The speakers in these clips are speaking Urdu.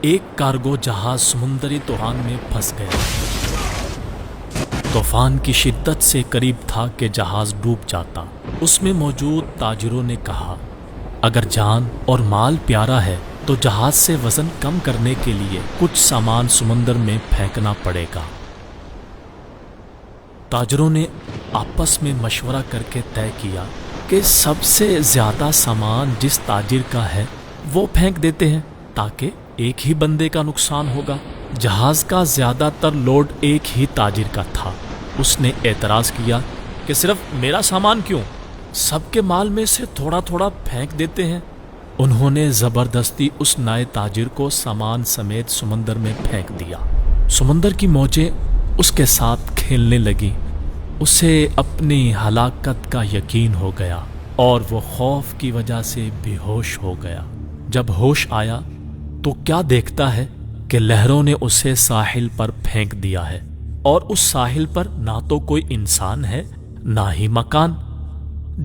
ایک کارگو جہاز سمندری طوفان میں پھنس گیا۔ طوفان کی شدت سے قریب تھا کہ جہاز ڈوب جاتا۔ اس میں موجود تاجروں نے کہا، اگر جان اور مال پیارا ہے تو جہاز سے وزن کم کرنے کے لیے کچھ سامان سمندر میں پھینکنا پڑے گا۔ تاجروں نے آپس میں مشورہ کر کے طے کیا کہ سب سے زیادہ سامان جس تاجر کا ہے وہ پھینک دیتے ہیں تاکہ ایک ہی بندے کا نقصان ہوگا۔ جہاز کا زیادہ تر لوڈ ایک ہی تاجر کا تھا۔ اس نے اعتراض کیا کہ صرف میرا سامان کیوں؟ سب کے مال میں سے تھوڑا تھوڑا پھینک دیتے ہیں۔ انہوں نے زبردستی اس نئے تاجر کو سامان سمیت سمندر میں پھینک دیا۔ سمندر کی موجیں اس کے ساتھ کھیلنے لگیں۔ اسے اپنی ہلاکت کا یقین ہو گیا اور وہ خوف کی وجہ سے بے ہوش ہو گیا۔ جب ہوش آیا تو کیا دیکھتا ہے کہ لہروں نے اسے ساحل پر پھینک دیا ہے، اور اس ساحل پر نہ تو کوئی انسان ہے نہ ہی مکان۔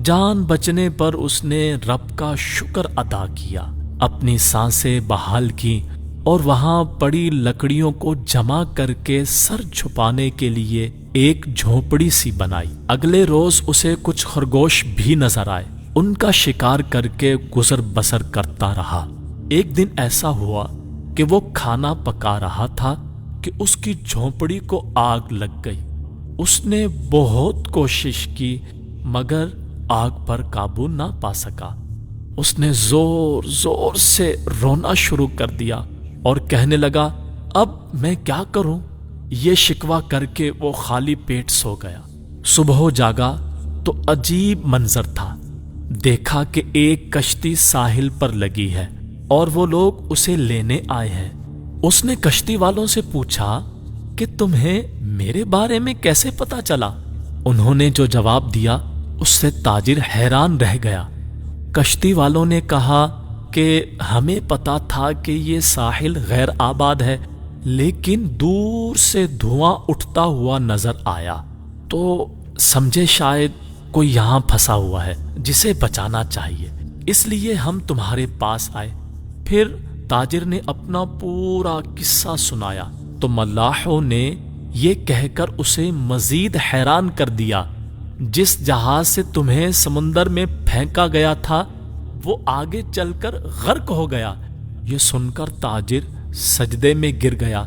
جان بچنے پر اس نے رب کا شکر ادا کیا، اپنی سانسیں بحال کی اور وہاں پڑی لکڑیوں کو جمع کر کے سر چھپانے کے لیے ایک جھونپڑی سی بنائی۔ اگلے روز اسے کچھ خرگوش بھی نظر آئے۔ ان کا شکار کر کے گزر بسر کرتا رہا۔ ایک دن ایسا ہوا کہ وہ کھانا پکا رہا تھا کہ اس کی جھونپڑی کو آگ لگ گئی۔ اس نے بہت کوشش کی مگر آگ پر قابو نہ پا سکا۔ اس نے زور زور سے رونا شروع کر دیا اور کہنے لگا، اب میں کیا کروں؟ یہ شکوہ کر کے وہ خالی پیٹ سو گیا۔ صبح جاگا تو عجیب منظر تھا۔ دیکھا کہ ایک کشتی ساحل پر لگی ہے اور وہ لوگ اسے لینے آئے ہیں۔ اس نے کشتی والوں سے پوچھا کہ تمہیں میرے بارے میں کیسے پتا چلا؟ انہوں نے جو جواب دیا اس سے تاجر حیران رہ گیا۔ کشتی والوں نے کہا کہ ہمیں پتا تھا کہ یہ ساحل غیر آباد ہے، لیکن دور سے دھواں اٹھتا ہوا نظر آیا تو سمجھے شاید کوئی یہاں پھنسا ہوا ہے جسے بچانا چاہیے، اس لیے ہم تمہارے پاس آئے۔ پھر تاجر نے اپنا پورا قصہ سنایا تو ملاحوں نے یہ کہہ کر اسے مزید حیران کر دیا، جس جہاز سے تمہیں سمندر میں پھینکا گیا تھا وہ آگے چل کر غرق ہو گیا۔ یہ سن کر تاجر سجدے میں گر گیا،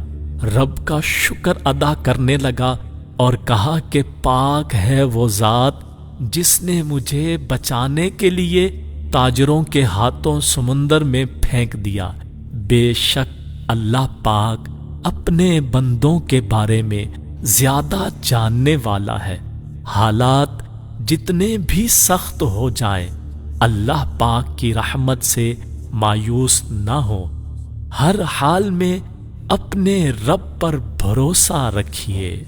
رب کا شکر ادا کرنے لگا اور کہا کہ پاک ہے وہ ذات جس نے مجھے بچانے کے لیے تاجروں کے ہاتھوں سمندر میں پھینک دیا۔ بے شک اللہ پاک اپنے بندوں کے بارے میں زیادہ جاننے والا ہے۔ حالات جتنے بھی سخت ہو جائیں، اللہ پاک کی رحمت سے مایوس نہ ہو۔ ہر حال میں اپنے رب پر بھروسہ رکھیے۔